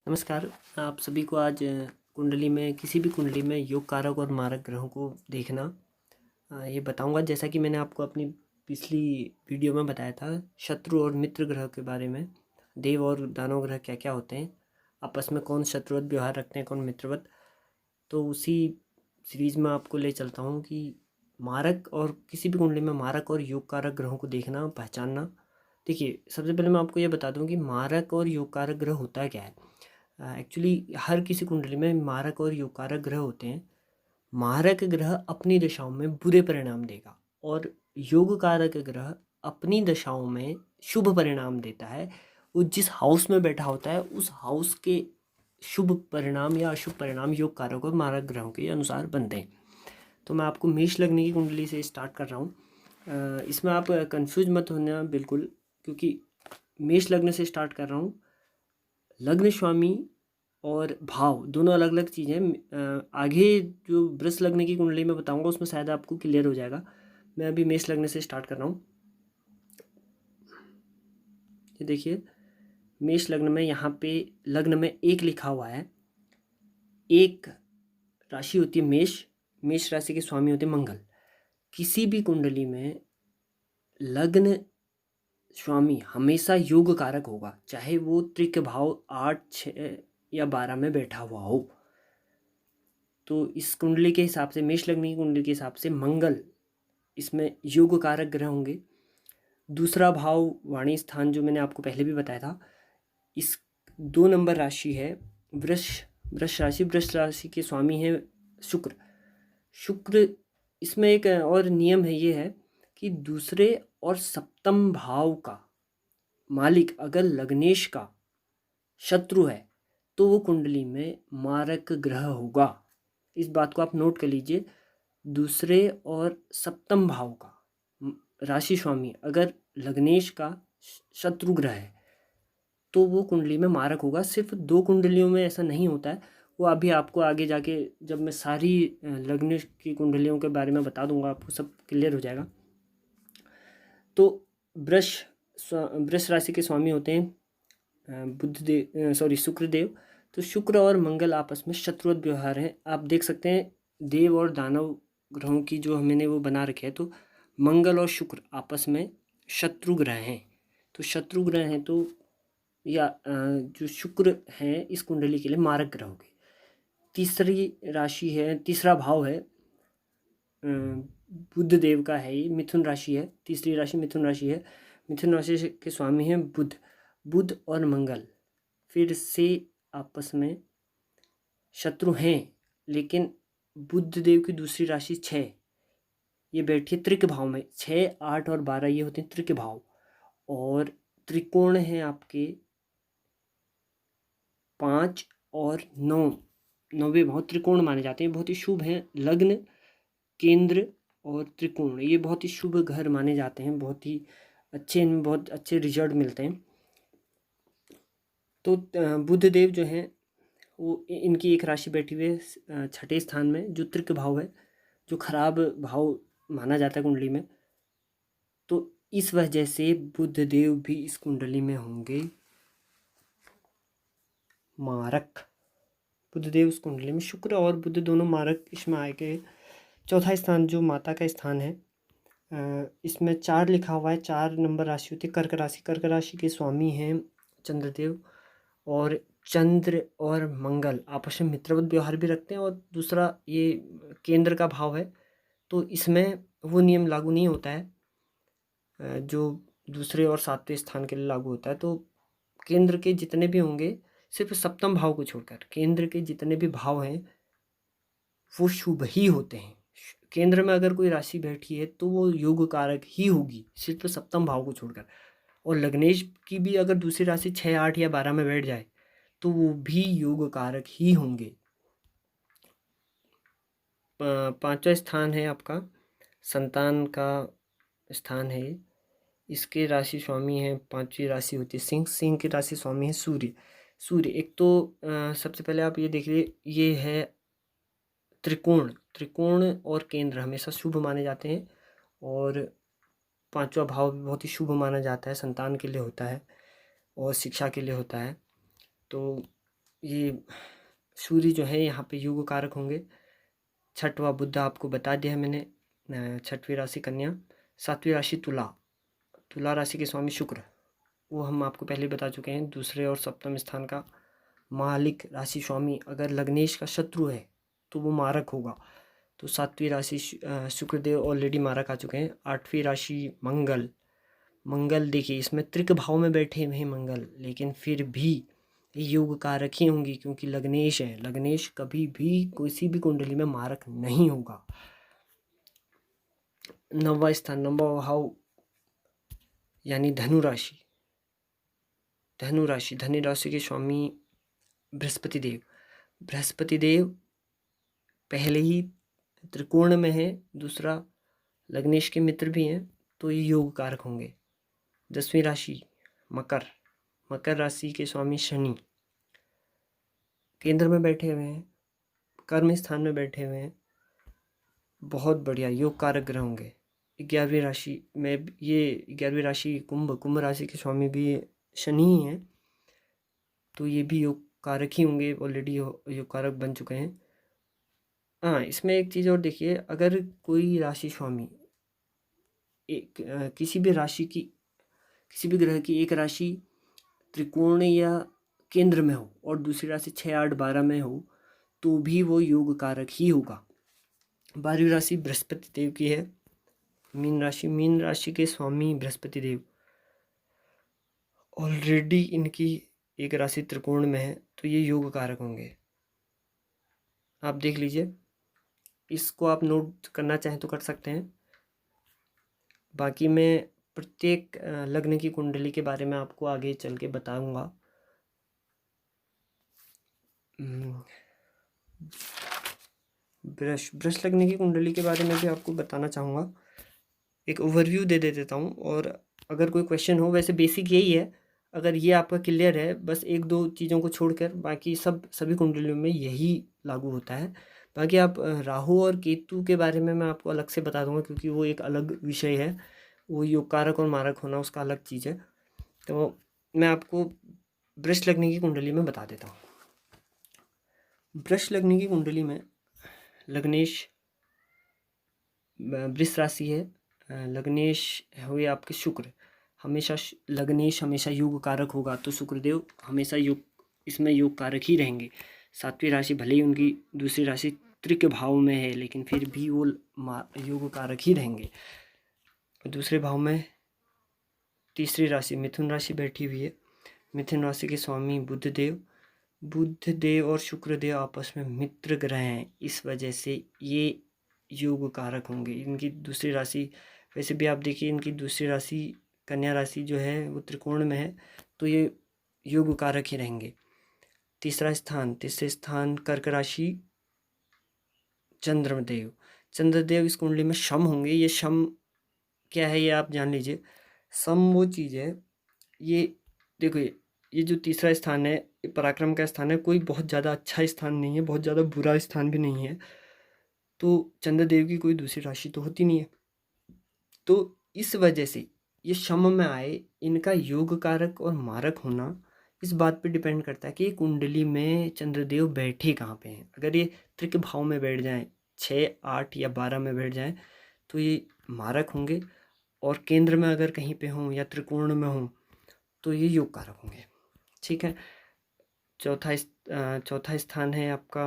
नमस्कार। आप सभी को आज कुंडली में किसी भी कुंडली में योग कारक और मारक ग्रहों को देखना ये बताऊंगा। जैसा कि मैंने आपको अपनी पिछली वीडियो में बताया था शत्रु और मित्र ग्रह के बारे में, देव और दानव ग्रह क्या क्या होते हैं, आपस में कौन शत्रुवत व्यवहार रखते हैं, कौन मित्रवत। तो उसी सीरीज में आपको ले चलता हूँ कि मारक और किसी भी कुंडली में मारक और योग कारक ग्रहों को देखना, पहचानना। देखिए, सबसे पहले मैं आपको ये बता दूं कि मारक और योग कारक ग्रह होता क्या है। एक्चुअली हर किसी कुंडली में मारक और योग कारक ग्रह होते हैं। मारक ग्रह अपनी दशाओं में बुरे परिणाम देगा और योग कारक ग्रह अपनी दशाओं में शुभ परिणाम देता है। वो जिस हाउस में बैठा होता है उस हाउस के शुभ परिणाम या अशुभ परिणाम योग कारक और मारक ग्रहों के अनुसार बनते हैं। तो मैं आपको मेष लग्न की कुंडली से स्टार्ट कर रहा हूँ। इसमें आप कंफ्यूज मत होना बिल्कुल, क्योंकि मेष लग्न से स्टार्ट कर रहा हूँ। लग्न स्वामी और भाव दोनों अलग अलग चीज़ें। आगे जो वृष लग्न की कुंडली में बताऊंगा उसमें शायद आपको क्लियर हो जाएगा। मैं अभी मेष लग्न से स्टार्ट कर रहा हूँ। ये देखिए, मेष लग्न में यहाँ पे लग्न में एक लिखा हुआ है। एक राशि होती है मेष। मेष राशि के स्वामी होते हैं मंगल। किसी भी कुंडली में लग्न स्वामी हमेशा योग कारक होगा, चाहे वो त्रिक भाव 8, 6 या 12 में बैठा हुआ हो। तो इस कुंडली के हिसाब से, मेष लग्न की कुंडली के हिसाब से मंगल इसमें योग कारक ग्रह होंगे। दूसरा भाव वाणी स्थान जो मैंने आपको पहले भी बताया था, इस 2 नंबर राशि है वृष। वृष राशि, वृष राशि के स्वामी हैं शुक्र। शुक्र इसमें एक और नियम है, ये है कि दूसरे और सप्तम भाव का मालिक अगर लग्नेश का शत्रु है तो वो कुंडली में मारक ग्रह होगा। इस बात को आप नोट कर लीजिए। दूसरे और सप्तम भाव का राशि स्वामी अगर लग्नेश का शत्रु ग्रह है तो वो कुंडली में मारक होगा। सिर्फ 2 कुंडलियों में ऐसा नहीं होता है, वो अभी आपको आगे जाके जब मैं सारी लग्न की कुंडलियों के बारे में बता दूंगा आपको सब क्लियर हो जाएगा। तो वृष वृष राशि के स्वामी होते हैं शुक्रदेव। तो शुक्र और मंगल आपस में शत्रुवत व्यवहार है। आप देख सकते हैं देव और दानव ग्रहों की जो मैंने वो बना रखे है, तो मंगल और शुक्र आपस में शत्रु ग्रह हैं। तो शत्रु ग्रह हैं तो या जो शुक्र हैं इस कुंडली के लिए मारक ग्रह हो गए। तीसरी राशि है, तीसरा भाव है बुध देव का है, ये मिथुन राशि है। तीसरी राशि मिथुन राशि है। मिथुन राशि के स्वामी हैं बुध। बुध और मंगल फिर से आपस में शत्रु हैं, लेकिन बुध देव की दूसरी राशि 6 ये बैठी है त्रिक भाव में। 6, 8 और 12 ये होते हैं त्रिक भाव। और त्रिकोण है आपके 5 और 9। 9वें भाव त्रिकोण माने जाते हैं, बहुत ही शुभ हैं। लग्न, केंद्र और त्रिकोण ये बहुत ही शुभ घर माने जाते हैं, बहुत ही अच्छे, इनमें बहुत अच्छे रिजल्ट मिलते हैं। तो बुध देव जो हैं वो इनकी एक राशि बैठी हुई है 6ठे स्थान में, जो त्रिक भाव है, जो खराब भाव माना जाता है कुंडली में। तो इस वजह से बुध देव भी इस कुंडली में होंगे मारक। बुध देव इस कुंडली में, शुक्र और बुध दोनों मारक इसमें आएंगे। चौथा स्थान जो माता का स्थान है, इसमें 4 लिखा हुआ है। 4 नंबर राशि होती है कर्क राशि। कर्क राशि के स्वामी हैं चंद्रदेव। और चंद्र और मंगल आपस में मित्रवत व्यवहार भी रखते हैं। और दूसरा ये केंद्र का भाव है, तो इसमें वो नियम लागू नहीं होता है जो दूसरे और 7वें स्थान के लिए लागू होता है। तो केंद्र के जितने भी होंगे, सिर्फ सप्तम भाव को छोड़कर केंद्र के जितने भी भाव हैं वो शुभ ही होते हैं। केंद्र में अगर कोई राशि बैठी है तो वो योग कारक ही होगी, सिर्फ सप्तम भाव को छोड़कर। और लग्नेश की भी अगर दूसरी राशि 6, 8 या 12 में बैठ जाए तो वो भी योग कारक ही होंगे। 5वां स्थान है आपका संतान का स्थान है। इसके राशि स्वामी हैं, 5वीं राशि होती है सिंह। सिंह की राशि स्वामी है सूर्य। सूर्य एक तो सबसे पहले आप ये देखिए, ये है त्रिकोण। त्रिकोण और केंद्र हमेशा शुभ माने जाते हैं। और 5वां भाव भी बहुत ही शुभ माना जाता है, संतान के लिए होता है और शिक्षा के लिए होता है। तो ये सूर्य जो है यहाँ पे युग कारक होंगे। छठवां बुध आपको बता दिया है मैंने। छठवीं राशि कन्या, सातवीं राशि तुला, तुला राशि के स्वामी शुक्र, वो हम आपको पहले बता चुके हैं। दूसरे और सप्तम स्थान का मालिक राशि स्वामी अगर लग्नेश का शत्रु है तो वो मारक होगा। तो सातवीं राशि शुक्रदेव ऑलरेडी मारक आ चुके हैं। आठवीं राशि मंगल, मंगल देखिए इसमें त्रिक भाव में बैठे हुए हैं मंगल, लेकिन फिर भी ये योग कारक ही होंगी क्योंकि लग्नेश है। लग्नेश कभी भी किसी भी कुंडली में मारक नहीं होगा। नौवां स्थान, नौवां भाव यानी धनु राशि, धनु राशि, धनु राशि के स्वामी बृहस्पति देव, बृहस्पति देव पहले ही त्रिकोण में है, दूसरा लग्नेश के मित्र भी हैं, तो ये योग कारक होंगे। 10वीं राशि मकर, मकर राशि के स्वामी शनि केंद्र में बैठे हुए हैं, कर्म स्थान में बैठे हुए हैं, बहुत बढ़िया योग कारक ग्रह होंगे। 11वीं राशि में ये 11वीं राशि कुंभ, कुंभ राशि के स्वामी भी शनि ही हैं, तो ये भी योग कारक ही होंगे, ऑलरेडी योग कारक बन चुके हैं। हाँ, इसमें एक चीज़ और देखिए, अगर कोई राशि स्वामी किसी भी राशि की, किसी भी ग्रह की एक राशि त्रिकोण या केंद्र में हो और दूसरी राशि 6, 8, 12 में हो तो भी वो योग कारक ही होगा। 12वीं राशि बृहस्पति देव की है, मीन राशि, मीन राशि के स्वामी बृहस्पति देव ऑलरेडी इनकी एक राशि त्रिकोण में है, तो ये योग कारक होंगे। आप देख लीजिए, इसको आप नोट करना चाहें तो कर सकते हैं। बाकी मैं प्रत्येक लग्न की कुंडली के बारे में आपको आगे चल के बताऊंगा। वृष लग्न की कुंडली के बारे में भी आपको बताना चाहूँगा, एक ओवरव्यू दे देता हूँ। और अगर कोई क्वेश्चन हो, वैसे बेसिक यही है, अगर ये आपका क्लियर है, बस एक दो चीज़ों को छोड़कर बाकी सभी कुंडलियों में यही लागू होता है। बाकी आप राहु और केतु के बारे में मैं आपको अलग से बता दूंगा क्योंकि वो एक अलग विषय है, वो योग कारक और मारक होना उसका अलग चीज़ है। तो मैं आपको वृष लग्न की कुंडली में बता देता हूँ। वृष लग्न की कुंडली में लग्नेश वृष राशि है, लग्नेश हुए आपके शुक्र, हमेशा लग्नेश हमेशा योग कारक होगा, तो शुक्रदेव हमेशा योग, इसमें योग कारक ही रहेंगे। 7वीं राशि भले ही उनकी दूसरी राशि त्रिक भाव में है, लेकिन फिर भी वो योग कारक ही रहेंगे। दूसरे भाव में तीसरी राशि मिथुन राशि बैठी हुई है, मिथुन राशि के स्वामी बुधदेव, बुधदेव और शुक्रदेव आपस में मित्र ग्रह हैं, इस वजह से ये योग कारक होंगे। इनकी दूसरी राशि, वैसे भी आप देखिए इनकी दूसरी राशि कन्या राशि जो है वो त्रिकोण में है, तो ये योग कारक ही रहेंगे। तीसरे स्थान कर्क राशि चंद्रदेव, चंद्रदेव इस कुंडली में शम होंगे। ये शम क्या है ये आप जान लीजिए। सम वो चीज़ है, ये देखो ये जो तीसरा स्थान है पराक्रम का स्थान है, कोई बहुत ज़्यादा अच्छा स्थान नहीं है, बहुत ज़्यादा बुरा स्थान भी नहीं है, तो चंद्रदेव की कोई दूसरी राशि तो होती नहीं है, तो इस वजह से ये शम में आए। इनका योग कारक और मारक होना इस बात पे डिपेंड करता है कि कुंडली में चंद्रदेव बैठे कहाँ पे हैं। अगर ये त्रिक भाव में बैठ जाएं, 6, 8 या 12 में बैठ जाएं, तो ये मारक होंगे, और केंद्र में अगर कहीं पे हों या त्रिकोण में हों तो ये योग कारक होंगे। ठीक है। चौथा स्थान है आपका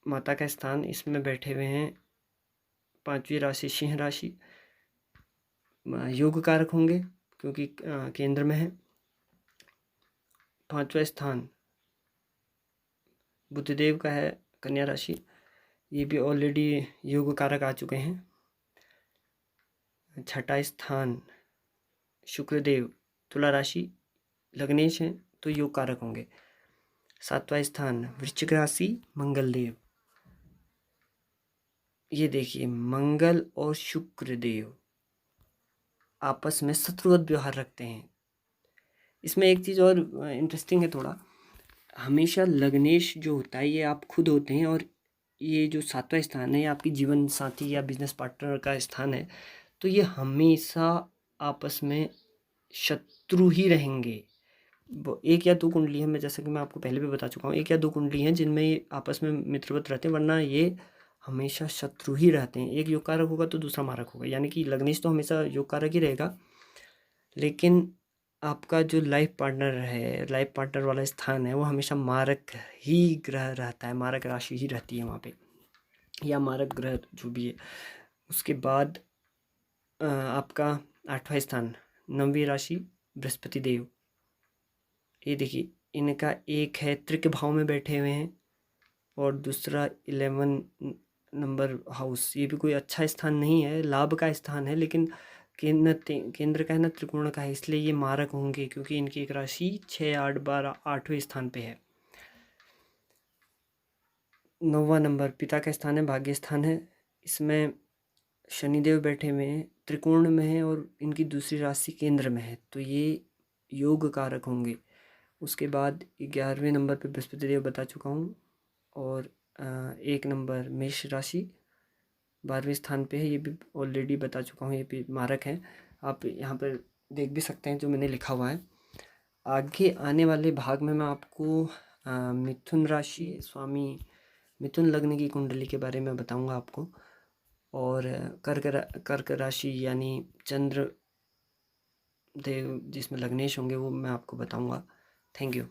माता का स्थान, इसमें बैठे हुए हैं 5वीं राशि सिंह राशि, योग कारक होंगे क्योंकि केंद्र में है। 5वां स्थान बुधदेव का है कन्या राशि, ये भी ऑलरेडी योग कारक आ चुके हैं। 6ठा स्थान शुक्रदेव तुला राशि लग्नेश हैं, तो योग कारक होंगे। 7वां स्थान वृश्चिक राशि मंगलदेव, ये देखिए मंगल और शुक्रदेव आपस में शत्रुवत व्यवहार रखते हैं। इसमें एक चीज़ और इंटरेस्टिंग है थोड़ा, हमेशा लग्नेश जो होता है ये आप खुद होते हैं, और ये जो 7वां स्थान है ये आपकी जीवन साथी या बिजनेस पार्टनर का स्थान है, तो ये हमेशा आपस में शत्रु ही रहेंगे। एक या दो कुंडली हैं, मैं जैसा कि मैं आपको पहले भी बता चुका हूँ, एक या दो कुंडली हैं जिनमें ये आपस में मित्रवत रहते हैं, वरना ये हमेशा शत्रु ही रहते हैं। एक योग कारक होगा तो दूसरा मारक होगा, यानी कि लग्नेश तो हमेशा योग कारक ही रहेगा, लेकिन आपका जो लाइफ पार्टनर है, लाइफ पार्टनर वाला स्थान है, वो हमेशा मारक ही ग्रह रहता है, मारक राशि ही रहती है वहाँ पे, या मारक ग्रह जो भी है। उसके बाद आपका 8वां स्थान, 9वीं राशि बृहस्पति देव। ये देखिए, इनका एक है तृक भाव में बैठे हुए हैं, और दूसरा 11 नंबर हाउस। ये भी कोई अच्छा स्थान नहीं है, लाभ का स्थान है, लेकिन केंद्र का है ना, त्रिकोण का है, इसलिए ये मारक होंगे, क्योंकि इनकी एक राशि 6, 8, 12, 8वें स्थान पे है। 9वां नंबर पिता का स्थान है, भाग्य स्थान है। इसमें शनिदेव बैठे हुए हैं, त्रिकोण में है, और इनकी दूसरी राशि केंद्र में है, तो ये योग कारक होंगे। उसके बाद 11वें नंबर पे बृहस्पति देव बता चुका हूँ, और 1 नंबर मेष राशि 12वें स्थान पे है, ये भी ऑलरेडी बता चुका हूँ, ये भी मारक है। आप यहाँ पर देख भी सकते हैं जो मैंने लिखा हुआ है। आगे आने वाले भाग में मैं आपको मिथुन राशि, स्वामी मिथुन लग्न की कुंडली के बारे में बताऊंगा आपको, और कर्क राशि यानी चंद्र देव जिसमें लग्नेश होंगे वो मैं आपको बताऊंगा। Thank you.